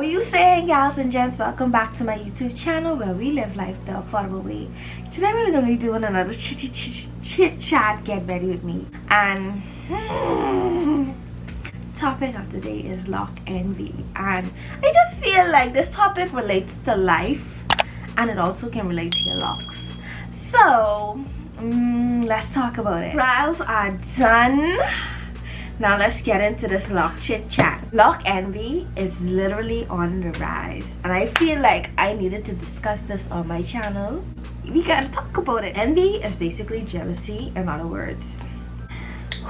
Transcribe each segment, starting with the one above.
are you saying, gals and gents? Welcome back to my YouTube channel where we live life the affordable way. Today we're going to be doing another chit chat, get ready with me. And topic of the day is loc envy. And I just feel like this topic relates to life and it also can relate to your locks. So let's talk about it. Trials are done. Now let's get into this loc chit chat. Loc envy is literally on the rise, and I feel like I needed to discuss this on my channel. We gotta talk about it. Envy is basically jealousy, in other words.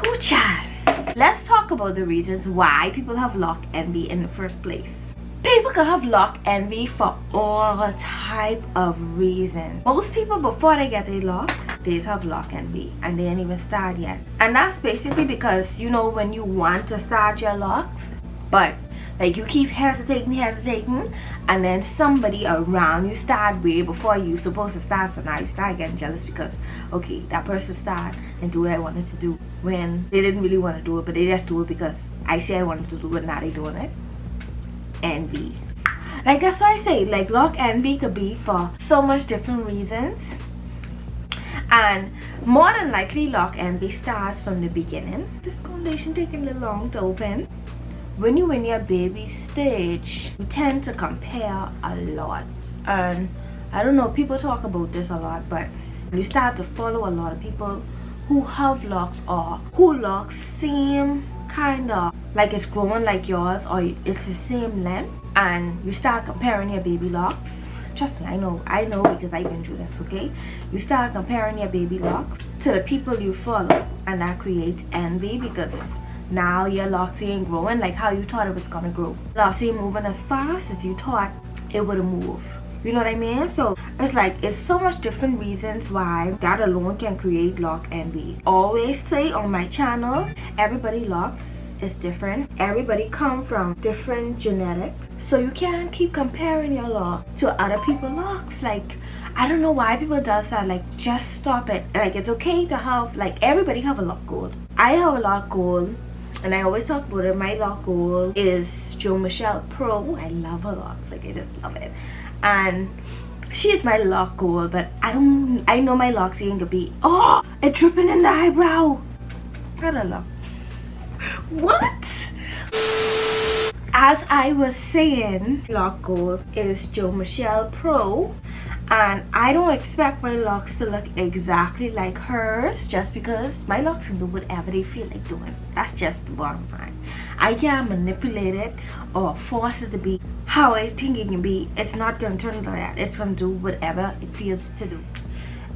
Whoo chat. Let's talk about the reasons why people have loc envy in the first place. People can have loc envy for all type of reasons. Most people, before they get their locks, they just have loc envy and they ain't even start yet. And that's basically because, you know, when you want to start your locks, but like you keep hesitating, and then somebody around you start way before you supposed to start, so now you start getting jealous because, okay, that person started and do what I wanted to do when they didn't really want to do it, but they just do it because I say I wanted to do it, now they doing it. Envy. Like, that's why I say, like, loc envy could be for so much different reasons, and more than likely loc envy starts from the beginning. This foundation taking a little long to open. When you're in your baby stage, you tend to compare a lot, and I don't know, people talk about this a lot, but you start to follow a lot of people who have locks or who locks seem kind of like it's growing like yours or it's the same length, and you start comparing your baby locks. Trust me, I know because I've been through this. Okay, you start comparing your baby locks to the people you follow, and that creates envy because now your locks ain't growing like how you thought it was gonna grow. Locks ain't moving as fast as you thought it would move. You know what I mean? So it's like, it's so much different reasons why that alone can create loc envy. Always say on my channel, everybody locks is different. Everybody come from different genetics, so you can't keep comparing your lock to other people's locks. Like, I don't know why people does that. Like, just stop it. Like, it's okay to have, like, everybody have a loc goal. I have a loc goal, and I always talk about it. My loc goal is Joe Michelle Pro. I love her locks, like, I just love it. And she is my loc goal, but I know my locks ain't gonna be, oh, it's dripping in the eyebrow. I don't know. What? As I was saying, loc goals is Joe Michelle Pro, and I don't expect my locks to look exactly like hers just because my locks can do whatever they feel like doing. That's just the bottom line. I can't manipulate it or force it to be how I think it can be. It's not going to turn like that. It's going to do whatever it feels to do.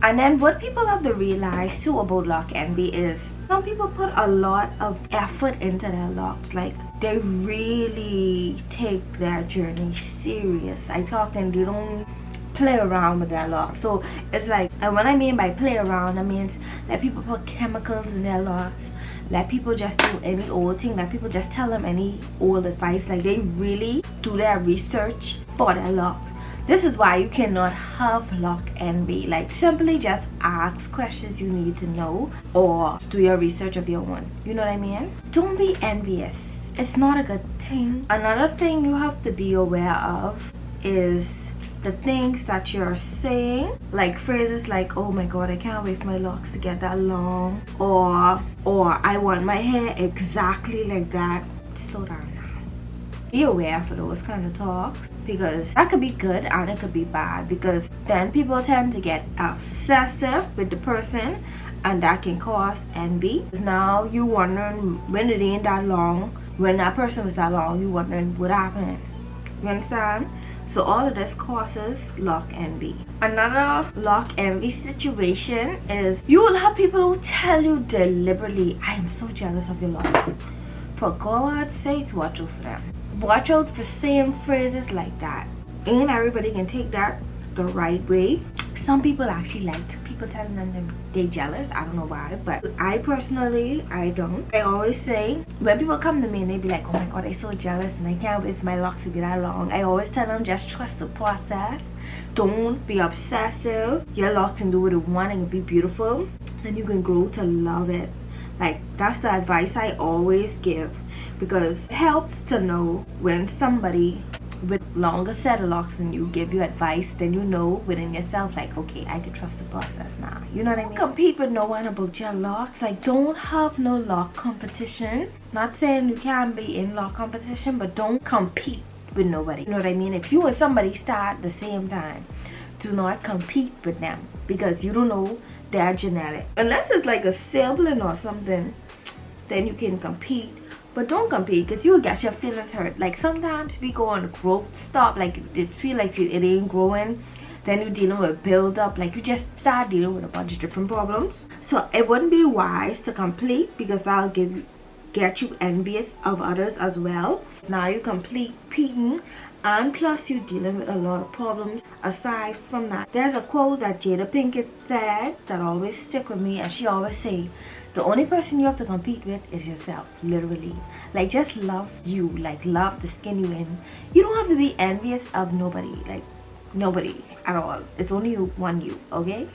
And then what people have to realize too about loc envy is some people put a lot of effort into their locks. Like, they really take their journey serious. I talk and they don't play around with their locks. So it's like, and what I mean by play around, I means let people put chemicals in their locks, let people just do any old thing, let people just tell them any old advice. Like, they really do their research for their locks. This is why you cannot have loc envy. Like, simply just ask questions you need to know or do your research of your own. You know what I mean? Don't be envious. It's not a good thing. Another thing you have to be aware of is the things that you're saying, like phrases like, oh my god, I can't wait for my locks to get that long, or I want my hair exactly like that. Slow down. Be aware for those kind of talks, because that could be good and it could be bad, because then people tend to get obsessive with the person and that can cause envy. Now you wondering when it ain't that long, when that person was that long, you wondering what happened. You understand? So all of this causes loc envy. Another loc envy situation is you will have people who tell you deliberately, I am so jealous of your locks. For God's sakes, watch out for them. Watch out for saying phrases like that. Ain't everybody can take that the right way. Some people actually like people telling them they jealous. I don't know why, but I personally, I don't. I always say, when people come to me and they be like, oh my god, I'm so jealous and I can't wait for my locks to be that long, I always tell them, just trust the process. Don't be obsessive. Your locks can do what it want and be beautiful, and you can grow to love it. Like, that's the advice I always give, because it helps to know when somebody with longer set of locks and you give you advice, then you know within yourself like, okay, I can trust the process now. You know what I mean? Compete with no one about your locks. Like, don't have no lock competition. Not saying you can't be in lock competition, but don't compete with nobody. You know what I mean? If you and somebody start at the same time, do not compete with them because you don't know their genetic. Unless it's like a sibling or something, then you can compete. But don't compete because you will get your feelings hurt. Like sometimes we go on growth stop, like it feel like it ain't growing. Then you're dealing with build up, like you just start dealing with a bunch of different problems. So it wouldn't be wise to complete because that'll get you envious of others as well. Now you competing and plus you're dealing with a lot of problems. Aside from that, there's a quote that Jada Pinkett said that always stick with me, and she always say, the only person you have to compete with is yourself. Literally, like just love you, like love the skin you in. You don't have to be envious of nobody, like nobody at all. It's only one you, okay?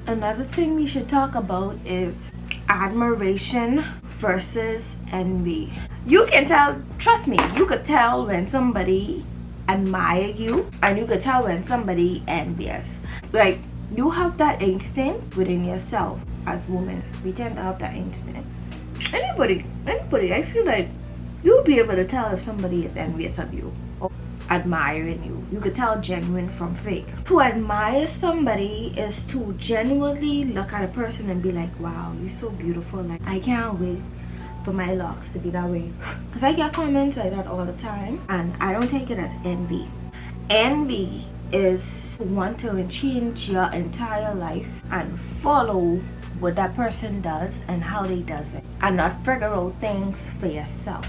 Another thing we should talk about is admiration versus envy. You can tell, trust me, you could tell when somebody admire you and you could tell when somebody envious. Like you have that instinct within yourself. As women, we tend to have that instinct. Anybody, I feel like you'll be able to tell if somebody is envious of you or admiring you. You could tell genuine from fake. To admire somebody is to genuinely look at a person and be like, wow, you're so beautiful. Like I can't wait for my locks to be that way. Because I get comments like that all the time and I don't take it as envy. Envy is want to change your entire life and follow what that person does and how they does it and not figure out things for yourself.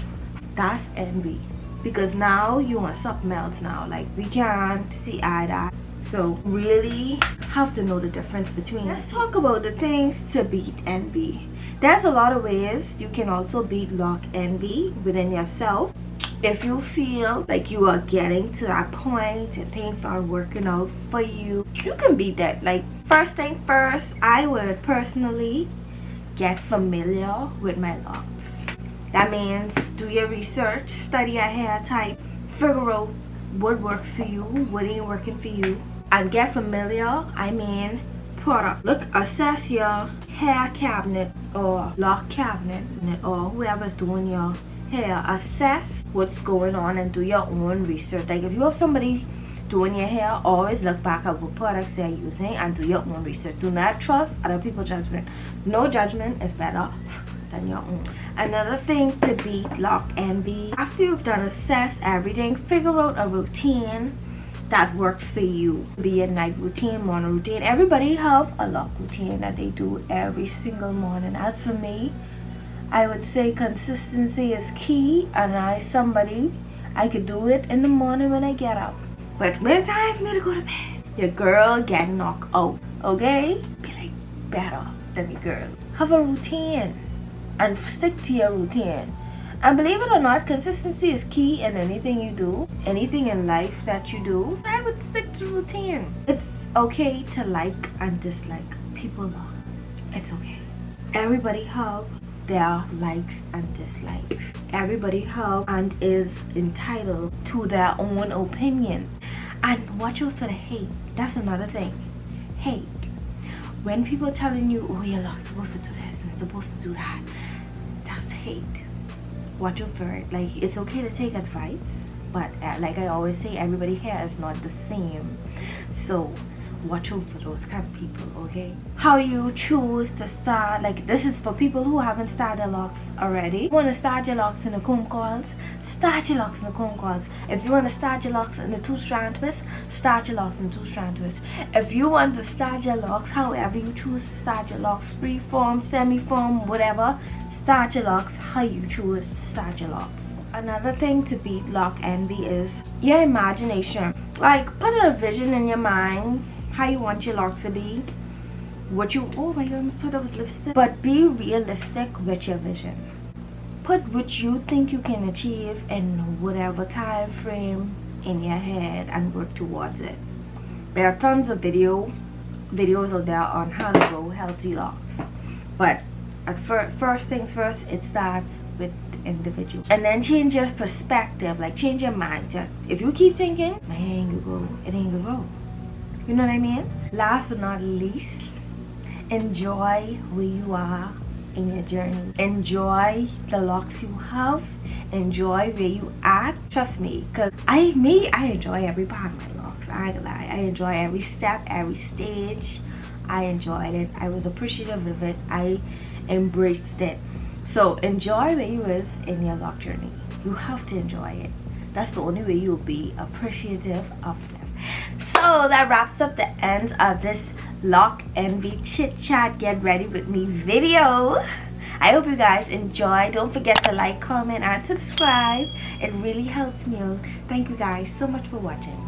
That's envy because now you want something else now. Like we can't see eye to eye. So really have to know the difference between. Let's talk about the things to beat envy. There's a lot of ways you can also beat lock envy within yourself. If you feel like you are getting to that point and things are working out for you, you can beat that. Like first thing first, I would personally get familiar with my locks. That means do your research, study your hair type, figure out what works for you, what ain't working for you, and get familiar. I mean product. Look, assess your hair cabinet or lock cabinet or whoever's doing your hair. Assess what's going on and do your own research. Like if you have somebody doing your hair, always look back at what products they're using and do your own research. Do not trust other people's judgment. No judgment is better than your own. Another thing to beat lock envy, after you've done assess everything, figure out a routine that works for you. Be a night routine, morning routine. Everybody have a lock routine that they do every single morning. As for me, I would say consistency is key, and I could do it in the morning when I get up. But when time for me to go to bed, your girl get knocked out, okay? Be like better than your girl. Have a routine and stick to your routine. And believe it or not, consistency is key in anything you do, anything in life that you do. I would stick to routine. It's okay to like and dislike people lock. It's okay. Everybody have their likes and dislikes. Everybody have and is entitled to their own opinion. And watch out for the hate. That's another thing. Hate. When people telling you, oh, you're not supposed to do this and supposed to do that, that's hate. Watch out for it. Like, it's okay to take advice, but like I always say, everybody here is not the same. So watch out for those kind of people, okay? How you choose to start, like this is for people who haven't started their locks already. You want to start your locks in the comb coils, start your locks in the comb coils. If you want to start your locks in the 2-strand twist, start your locks in 2-strand twist. If you want to start your locks however you choose to start your locks, free-form, semi-form, whatever, start your locks how you choose to start your locks. Another thing to beat lock envy is your imagination. Like, put a vision in your mind how you want your locks to be, what you, oh my god, I almost thought that was lipstick. But be realistic with your vision. Put what you think you can achieve in whatever time frame in your head and work towards it. There are tons of videos out there on how to grow healthy locks, but at first things first, it starts with individual. And then change your perspective, like change your mindset. If you keep thinking, my hair ain't gonna grow, it ain't gonna grow. You know what I mean? Last but not least, enjoy where you are in your journey. Enjoy the locks you have. Enjoy where you at. Trust me, because I enjoy every part of my locks. I ain't gonna lie. I enjoy every step, every stage. I enjoyed it. I was appreciative of it. I embraced it. So enjoy where you is in your loc journey. You have to enjoy it. That's the only way you'll be appreciative of this. So that wraps up the end of this Loc Envy Chit Chat Get Ready With Me video. I hope you guys enjoy. Don't forget to like, comment, and subscribe. It really helps me out. Thank you guys so much for watching.